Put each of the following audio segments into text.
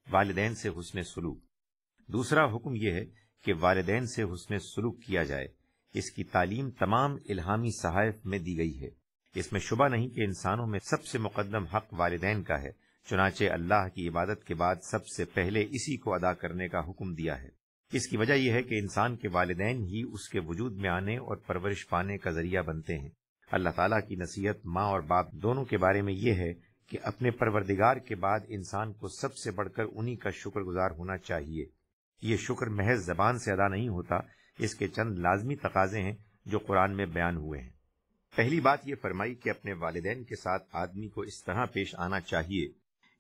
والدین سے حسن سلوک۔ دوسرا حکم یہ ہے کہ والدین سے حسن سلوک کیا جائے۔ اس کی تعلیم تمام الہامی صحائف میں دی گئی ہے۔ اس میں شبہ نہیں کہ انسانوں میں سب سے مقدم حق والدین کا ہے، چنانچہ اللہ کی عبادت کے بعد سب سے پہلے اسی کو ادا کرنے کا حکم دیا ہے۔ اس کی وجہ یہ ہے کہ انسان کے والدین ہی اس کے وجود میں آنے اور پرورش پانے کا ذریعہ بنتے ہیں۔ اللہ تعالیٰ کی نصیحت ماں اور باپ دونوں کے بارے میں یہ ہے کہ اپنے پروردگار کے بعد انسان کو سب سے بڑھ کر انہی کا شکر گزار ہونا چاہیے۔ یہ شکر محض زبان سے ادا نہیں ہوتا، اس کے چند لازمی تقاضے ہیں جو قرآن میں بیان ہوئے ہیں۔ پہلی بات یہ فرمائی کہ اپنے والدین کے ساتھ آدمی کو اس طرح پیش آنا چاہیے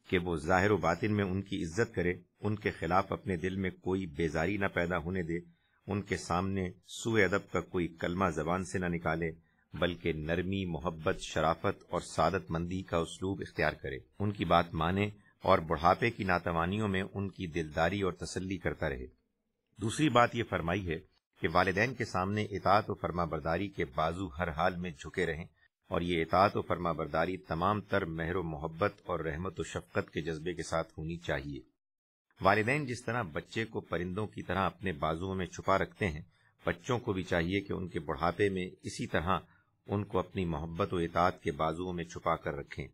کہ وہ ظاہر و باطن میں ان کی عزت کرے، ان کے خلاف اپنے دل میں کوئی بیزاری نہ پیدا ہونے دے، ان کے سامنے سوء ادب کا کوئی کلمہ زبان سے نہ نکالے، بلکہ نرمی، محبت، شرافت اور سعادت مندی کا اسلوب اختیار کرے، ان کی بات مانے اور بڑھاپے کی ناتوانیوں میں ان کی دلداری اور تسلی کرتا رہے۔ دوسری بات یہ فرمائی ہے کہ والدین کے سامنے اطاعت و فرما برداری کے بازو ہر حال میں جھکے رہیں، اور یہ اطاعت و فرما برداری تمام تر مہر و محبت اور رحمت و شفقت کے جذبے کے ساتھ ہونی چاہیے۔ والدین جس طرح بچے کو پرندوں کی طرح اپنے بازوؤں میں چھپا رکھتے ہیں، بچوں کو بھی چاہیے کہ ان کے بڑھاپے میں اسی طرح ان کو اپنی محبت و اطاعت کے بازوؤں میں چھپا کر رکھیں،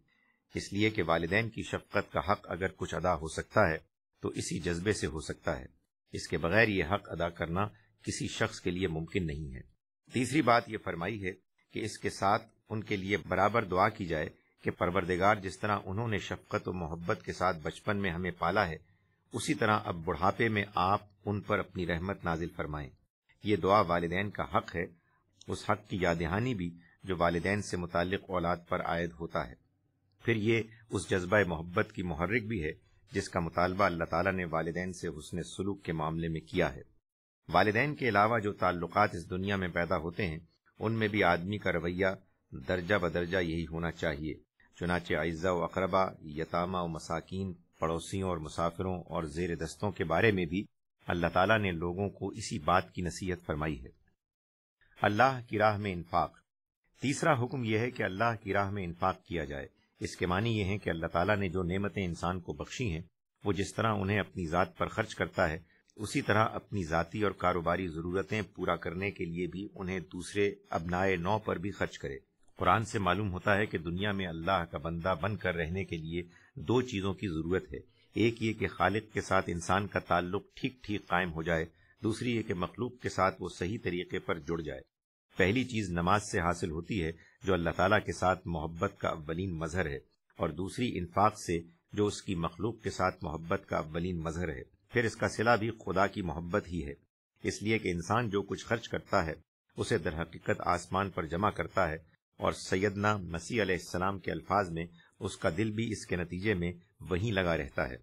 اس لیے کہ والدین کی شفقت کا حق اگر کچھ ادا ہو سکتا ہے تو اسی جذبے سے ہو سکتا ہے، اس کے بغیر یہ حق ادا کرنا کسی شخص کے لیے ممکن نہیں ہے۔ تیسری بات یہ فرمائی ہے کہ اس کے ساتھ ان کے لیے برابر دعا کی جائے کہ پروردگار جس طرح انہوں نے شفقت و محبت کے ساتھ بچپن میں ہمیں پالا ہے، اسی طرح اب بڑھاپے میں آپ ان پر اپنی رحمت نازل فرمائیں۔ یہ دعا والدین کا حق ہے، اس حق کی یاد دہانی بھی جو والدین سے متعلق اولاد پر عائد ہوتا ہے۔ پھر یہ اس جذبہ محبت کی محرک بھی ہے جس کا مطالبہ اللہ تعالیٰ نے والدین سے حسن سلوک کے معاملے میں کیا ہے۔ والدین کے علاوہ جو تعلقات اس دنیا میں پیدا ہوتے ہیں، ان میں بھی آدمی کا رویہ درجہ بدرجہ یہی ہونا چاہیے، چنانچہ اعزاء و اقربا، یتامہ و مساکین، پڑوسیوں اور مسافروں اور زیر دستوں کے بارے میں بھی اللہ تعالیٰ نے لوگوں کو اسی بات کی نصیحت فرمائی ہے۔ اللہ کی راہ میں انفاق۔ تیسرا حکم یہ ہے کہ اللہ کی راہ میں انفاق کیا جائے۔ اس کے معنی یہ ہے کہ اللہ تعالیٰ نے جو نعمتیں انسان کو بخشی ہیں، وہ جس طرح انہیں اپنی ذات پر خرچ کرتا ہے، اسی طرح اپنی ذاتی اور کاروباری ضرورتیں پورا کرنے کے لیے بھی انہیں دوسرے ابنائے نو پر بھی خرچ کرے۔ قرآن سے معلوم ہوتا ہے کہ دنیا میں اللہ کا بندہ بن کر رہنے کے لیے دو چیزوں کی ضرورت ہے، ایک یہ کہ خالق کے ساتھ انسان کا تعلق ٹھیک ٹھیک قائم ہو جائے، دوسری یہ کہ مخلوق کے ساتھ وہ صحیح طریقے پر جڑ جائے۔ پہلی چیز نماز سے حاصل ہوتی ہے جو اللہ تعالیٰ کے ساتھ محبت کا اولین مظہر ہے، اور دوسری انفاق سے جو اس کی مخلوق کے ساتھ محبت کا اولین مظہر ہے۔ پھر اس کا صلہ بھی خدا کی محبت ہی ہے، اس لیے کہ انسان جو کچھ خرچ کرتا ہے اسے در حقیقت آسمان پر جمع کرتا ہے، اور سیدنا مسیح علیہ السلام کے الفاظ میں اس کا دل بھی اس کے نتیجے میں وہیں لگا رہتا ہے۔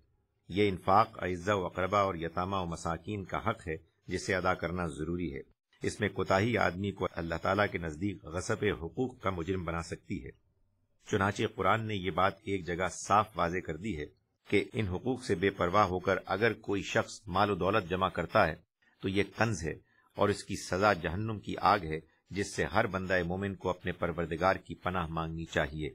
یہ انفاق اعزاء و اقربا اور یتامہ و مساکین کا حق ہے جسے ادا کرنا ضروری ہے۔ اس میں کوتاہی آدمی کو اللہ تعالیٰ کے نزدیک غصب حقوق کا مجرم بنا سکتی ہے۔ چنانچہ قرآن نے یہ بات ایک جگہ صاف واضح کر دی ہے کہ ان حقوق سے بے پرواہ ہو کر اگر کوئی شخص مال و دولت جمع کرتا ہے تو یہ کنز ہے، اور اس کی سزا جہنم کی آگ ہے، جس سے ہر بندہ مومن کو اپنے پروردگار کی پناہ مانگنی چاہیے۔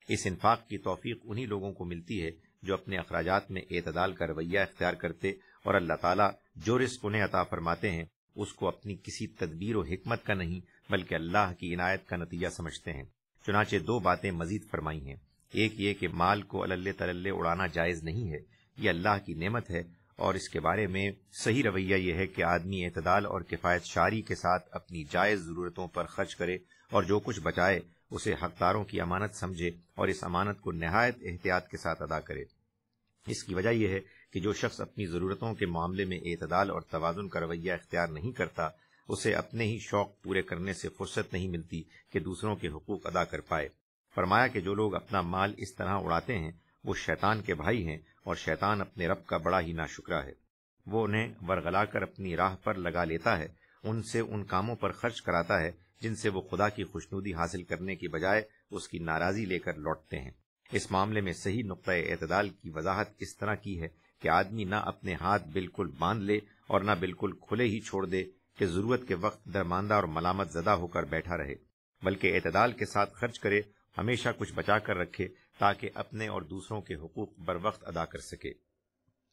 اس انفاق کی توفیق انہی لوگوں کو ملتی ہے جو اپنے اخراجات میں اعتدال کا رویہ اختیار کرتے اور اللہ تعالیٰ جو رزق انہیں عطا فرماتے ہیں اس کو اپنی کسی تدبیر و حکمت کا نہیں بلکہ اللہ کی عنایت کا نتیجہ سمجھتے ہیں۔ چنانچہ دو باتیں مزید فرمائی ہیں، ایک یہ کہ مال کو الل تللے اڑانا جائز نہیں ہے، یہ اللہ کی نعمت ہے، اور اس کے بارے میں صحیح رویہ یہ ہے کہ آدمی اعتدال اور کفایت شاری کے ساتھ اپنی جائز ضرورتوں پر خرچ کرے، اور جو کچھ بچائے اسے حقداروں کی امانت سمجھے اور اس امانت کو نہایت احتیاط کے ساتھ ادا کرے۔ اس کی وجہ یہ ہے کہ جو شخص اپنی ضرورتوں کے معاملے میں اعتدال اور توازن کا رویہ اختیار نہیں کرتا، اسے اپنے ہی شوق پورے کرنے سے فرصت نہیں ملتی کہ دوسروں کے حقوق ادا کر پائے۔ فرمایا کہ جو لوگ اپنا مال اس طرح اڑاتے ہیں وہ شیطان کے بھائی ہیں، اور شیطان اپنے رب کا بڑا ہی ناشکرا ہے۔ وہ انہیں ورغلا کر اپنی راہ پر لگا لیتا ہے، ان سے ان کاموں پر خرچ کراتا ہے جن سے وہ خدا کی خوشنودی حاصل کرنے کی بجائے اس کی ناراضی لے کر لوٹتے ہیں۔ اس معاملے میں صحیح نقطۂ اعتدال کی وضاحت اس طرح کی ہے کہ آدمی نہ اپنے ہاتھ بالکل باندھ لے اور نہ بالکل کھلے ہی چھوڑ دے کہ ضرورت کے وقت درماندہ اور ملامت زدہ ہو کر بیٹھا رہے، بلکہ اعتدال کے ساتھ خرچ کرے، ہمیشہ کچھ بچا کر رکھے تاکہ اپنے اور دوسروں کے حقوق بر وقت ادا کر سکے۔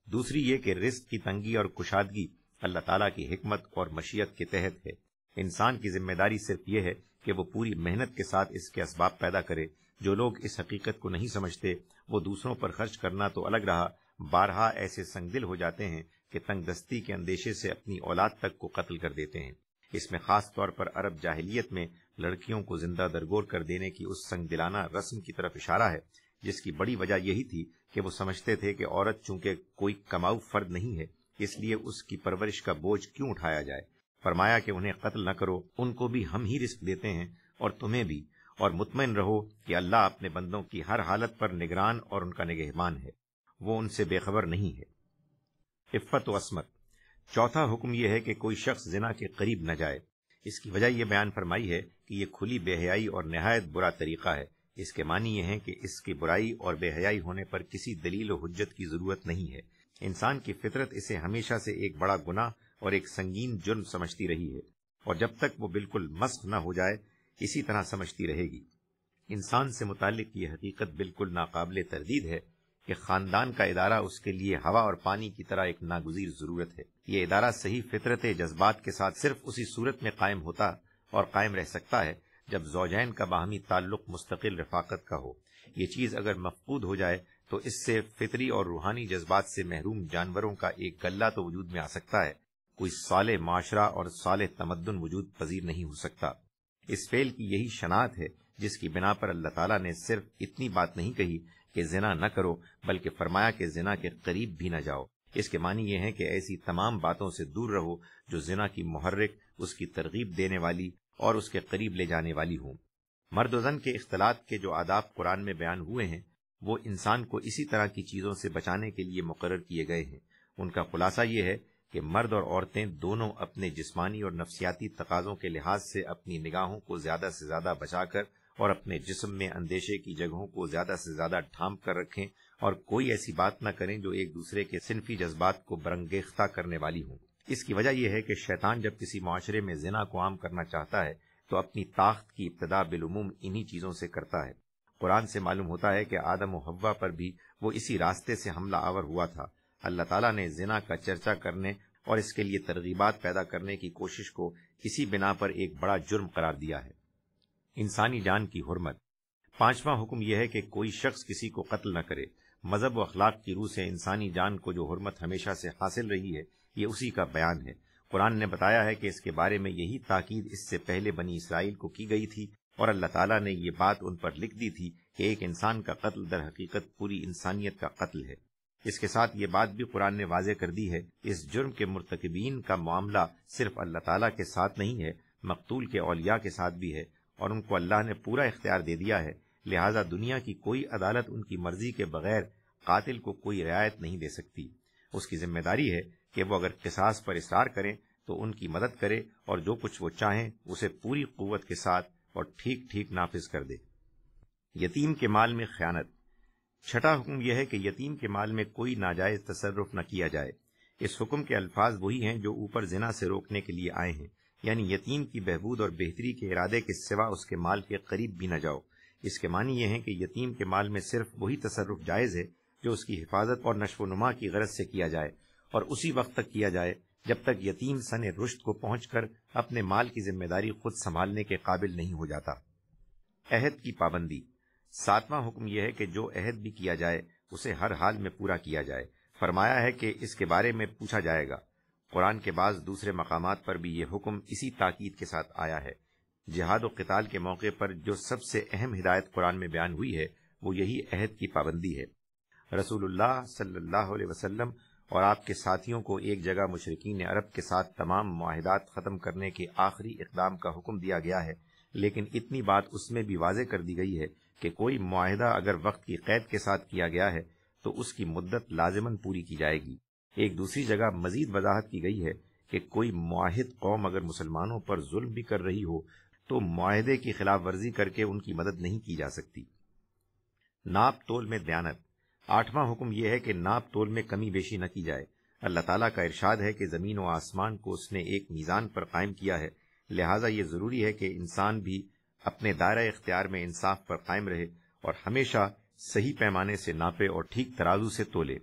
دوسری یہ کہ رزق کی تنگی اور کشادگی اللہ تعالیٰ کی حکمت اور مشیت کے تحت ہے۔ انسان کی ذمہ داری صرف یہ ہے کہ وہ پوری محنت کے ساتھ اس کے اسباب پیدا کرے۔ جو لوگ اس حقیقت کو نہیں سمجھتے وہ دوسروں پر خرچ کرنا تو الگ رہا، بارہا ایسے سنگ دل ہو جاتے ہیں کہ تنگ دستی کے اندیشے سے اپنی اولاد تک کو قتل کر دیتے ہیں۔ اس میں خاص طور پر عرب جاہلیت میں لڑکیوں کو زندہ درگور کر دینے کی اس سنگ دلانہ رسم کی طرف اشارہ ہے، جس کی بڑی وجہ یہی تھی کہ وہ سمجھتے تھے کہ عورت چونکہ کوئی کماؤ فرد نہیں ہے، اس لیے اس کی پرورش کا بوجھ کیوں اٹھایا جائے۔ فرمایا کہ انہیں قتل نہ کرو، ان کو بھی ہم ہی رزق دیتے ہیں اور تمہیں بھی، اور مطمئن رہو کہ اللہ اپنے بندوں کی ہر حالت پر نگران اور ان کا نگہبان ہے، وہ ان سے بے خبر نہیں ہے۔ عفت و عصمت۔ چوتھا حکم یہ ہے کہ کوئی شخص زنا کے قریب نہ جائے۔ اس کی وجہ یہ بیان فرمائی ہے کہ یہ کھلی بے حیائی اور نہایت برا طریقہ ہے۔ اس کے معنی یہ ہے کہ اس کی برائی اور بے حیائی ہونے پر کسی دلیل و حجت کی ضرورت نہیں ہے۔ انسان کی فطرت اسے ہمیشہ سے ایک بڑا گناہ اور ایک سنگین جرم سمجھتی رہی ہے، اور جب تک وہ بالکل مسخ نہ ہو جائے اسی طرح سمجھتی رہے گی۔ انسان سے متعلق یہ حقیقت بالکل ناقابل تردید ہے کہ خاندان کا ادارہ اس کے لیے ہوا اور پانی کی طرح ایک ناگزیر ضرورت ہے۔ یہ ادارہ صحیح فطرت جذبات کے ساتھ صرف اسی صورت میں قائم ہوتا اور قائم رہ سکتا ہے جب زوجین کا باہمی تعلق مستقل رفاقت کا ہو۔ یہ چیز اگر مفقود ہو جائے تو اس سے فطری اور روحانی جذبات سے محروم جانوروں کا ایک گلہ تو وجود میں آ سکتا ہے، کوئی صالح معاشرہ اور صالح تمدن وجود پذیر نہیں ہو سکتا۔ اس فعل کی یہی شناعت ہے جس کی بنا پر اللہ تعالیٰ نے صرف اتنی بات نہیں کہی کہ زنا نہ کرو، بلکہ فرمایا کہ زنا کے قریب بھی نہ جاؤ۔ اس کے معنی یہ ہے کہ ایسی تمام باتوں سے دور رہو جو زنا کی محرک، اس کی ترغیب دینے والی اور اس کے قریب لے جانے والی ہوں۔ مرد و زن کے اختلاط کے جو آداب قرآن میں بیان ہوئے ہیں وہ انسان کو اسی طرح کی چیزوں سے بچانے کے لیے مقرر کیے گئے ہیں۔ ان کا خلاصہ یہ ہے کہ مرد اور عورتیں دونوں اپنے جسمانی اور نفسیاتی تقاضوں کے لحاظ سے اپنی نگاہوں کو زیادہ سے زیادہ بچا کر اور اپنے جسم میں اندیشے کی جگہوں کو زیادہ سے زیادہ ڈھانپ کر رکھیں، اور کوئی ایسی بات نہ کریں جو ایک دوسرے کے صنفی جذبات کو برانگیختہ کرنے والی ہوں۔ اس کی وجہ یہ ہے کہ شیطان جب کسی معاشرے میں زنا کو عام کرنا چاہتا ہے تو اپنی طاقت کی ابتدا بالعموم انہی چیزوں سے کرتا ہے۔ قرآن سے معلوم ہوتا ہے کہ آدم و حوا پر بھی وہ اسی راستے سے حملہ آور ہوا تھا۔ اللہ تعالیٰ نے زنا کا چرچا کرنے اور اس کے لیے ترغیبات پیدا کرنے کی کوشش کو اسی بنا پر ایک بڑا جرم قرار دیا ہے۔ انسانی جان کی حرمت۔ پانچواں حکم یہ ہے کہ کوئی شخص کسی کو قتل نہ کرے۔ مذہب و اخلاق کی روح سے انسانی جان کو جو حرمت ہمیشہ سے حاصل رہی ہے یہ اسی کا بیان ہے۔ قرآن نے بتایا ہے کہ اس کے بارے میں یہی تاکید اس سے پہلے بنی اسرائیل کو کی گئی تھی، اور اللہ تعالیٰ نے یہ بات ان پر لکھ دی تھی کہ ایک انسان کا قتل در حقیقت پوری انسانیت کا قتل ہے۔ اس کے ساتھ یہ بات بھی قرآن نے واضح کر دی ہے، اس جرم کے مرتکبین کا معاملہ صرف اللہ تعالیٰ کے ساتھ نہیں ہے، مقتول کے اولیاء کے ساتھ بھی ہے، اور ان کو اللہ نے پورا اختیار دے دیا ہے، لہذا دنیا کی کوئی عدالت ان کی مرضی کے بغیر قاتل کو کوئی رعایت نہیں دے سکتی۔ اس کی ذمہ داری ہے کہ وہ اگر قصاص پر اصرار کریں تو ان کی مدد کرے، اور جو کچھ وہ چاہیں اسے پوری قوت کے ساتھ اور ٹھیک ٹھیک نافذ کر دے۔ یتیم کے مال میں خیانت۔ چھٹا حکم یہ ہے کہ یتیم کے مال میں کوئی ناجائز تصرف نہ کیا جائے۔ اس حکم کے الفاظ وہی ہیں جو اوپر زنا سے روکنے کے لیے آئے ہیں، یعنی یتیم کی بہبود اور بہتری کے ارادے کے سوا اس کے مال کے قریب بھی نہ جاؤ۔ اس کے معنی یہ ہے کہ یتیم کے مال میں صرف وہی تصرف جائز ہے جو اس کی حفاظت اور نشو و نما کی غرض سے کیا جائے، اور اسی وقت تک کیا جائے جب تک یتیم سن رشد کو پہنچ کر اپنے مال کی ذمہ داری خود سنبھالنے کے قابل نہیں ہو جاتا۔ عہد کی پابندی۔ ساتواں حکم یہ ہے کہ جو عہد بھی کیا جائے اسے ہر حال میں پورا کیا جائے۔ فرمایا ہے کہ اس کے بارے میں پوچھا جائے گا۔ قرآن کے بعض دوسرے مقامات پر بھی یہ حکم اسی تاکید کے ساتھ آیا ہے۔ جہاد و قتال کے موقع پر جو سب سے اہم ہدایت قرآن میں بیان ہوئی ہے وہ یہی عہد کی پابندی ہے۔ رسول اللہ صلی اللہ علیہ وسلم اور آپ کے ساتھیوں کو ایک جگہ مشرکین عرب کے ساتھ تمام معاہدات ختم کرنے کے آخری اقدام کا حکم دیا گیا ہے، لیکن اتنی بات اس میں بھی واضح کر دی گئی ہے کہ کوئی معاہدہ اگر وقت کی قید کے ساتھ کیا گیا ہے تو اس کی مدت لازماً پوری کی جائے گی۔ ایک دوسری جگہ مزید وضاحت کی گئی ہے کہ کوئی معاہد قوم اگر مسلمانوں پر ظلم بھی کر رہی ہو تو معاہدے کی خلاف ورزی کر کے ان کی مدد نہیں کی جا سکتی۔ ناپ تول میں دیانت۔ آٹھواں حکم یہ ہے کہ ناپ تول میں کمی بیشی نہ کی جائے۔ اللہ تعالیٰ کا ارشاد ہے کہ زمین و آسمان کو اس نے ایک میزان پر قائم کیا ہے، لہٰذا یہ ضروری ہے کہ انسان بھی اپنے دائرہ اختیار میں انصاف پر قائم رہے اور ہمیشہ صحیح پیمانے سے ناپے اور ٹھیک ترازو سے تولے۔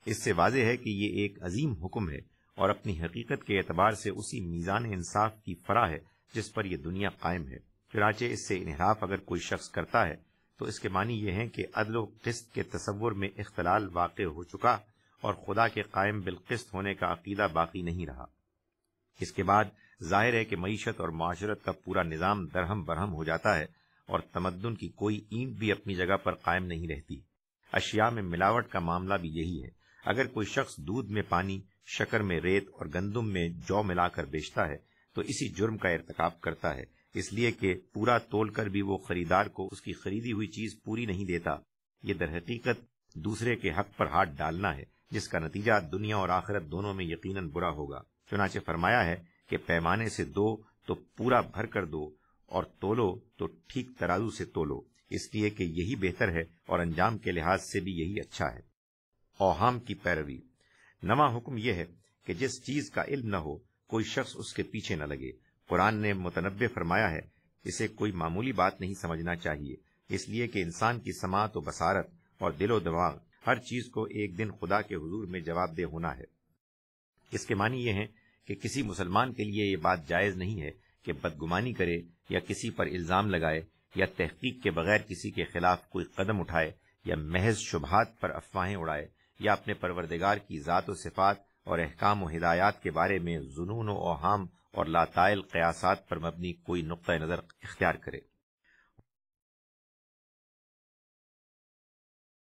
اس سے واضح ہے کہ یہ ایک عظیم حکم ہے اور اپنی حقیقت کے اعتبار سے اسی میزان انصاف کی فرا ہے جس پر یہ دنیا قائم ہے۔ چنانچہ اس سے انحراف اگر کوئی شخص کرتا ہے تو اس کے معنی یہ ہے کہ عدل و قسط کے تصور میں اختلال واقع ہو چکا اور خدا کے قائم بالقسط ہونے کا عقیدہ باقی نہیں رہا۔ اس کے بعد ظاہر ہے کہ معیشت اور معاشرت کا پورا نظام درہم برہم ہو جاتا ہے اور تمدن کی کوئی اینٹ بھی اپنی جگہ پر قائم نہیں رہتی۔ اشیاء میں ملاوٹ کا معاملہ بھی یہی ہے۔ اگر کوئی شخص دودھ میں پانی، شکر میں ریت اور گندم میں جو ملا کر بیچتا ہے تو اسی جرم کا ارتکاب کرتا ہے، اس لیے کہ پورا تول کر بھی وہ خریدار کو اس کی خریدی ہوئی چیز پوری نہیں دیتا۔ یہ در حقیقت دوسرے کے حق پر ہاتھ ڈالنا ہے، جس کا نتیجہ دنیا اور آخرت دونوں میں یقیناً برا ہوگا۔ چنانچہ فرمایا ہے کہ پیمانے سے دو تو پورا بھر کر دو، اور تولو تو ٹھیک ترازو سے تولو، اس لیے کہ یہی بہتر ہے اور انجام کے لحاظ سے بھی یہی اچھا ہے۔ اوہام کی پیروی۔ نواں حکم یہ ہے کہ جس چیز کا علم نہ ہو کوئی شخص اس کے پیچھے نہ لگے۔ قرآن نے متنبع فرمایا ہے، اسے کوئی معمولی بات نہیں سمجھنا چاہیے، اس لیے کہ انسان کی سماعت و بصارت اور دل و دماغ ہر چیز کو ایک دن خدا کے حضور میں جواب دہ ہونا ہے۔ اس کے معنی یہ ہے کہ کسی مسلمان کے لیے یہ بات جائز نہیں ہے کہ بدگمانی کرے یا کسی پر الزام لگائے یا تحقیق کے بغیر کسی کے خلاف کوئی قدم اٹھائے یا محض شبہات پر افواہیں اڑائے یا اپنے پروردگار کی ذات و صفات اور احکام و ہدایات کے بارے میں ظنون و اوہام اور لاتائل قیاسات پر مبنی کوئی نقطہ نظر اختیار کرے۔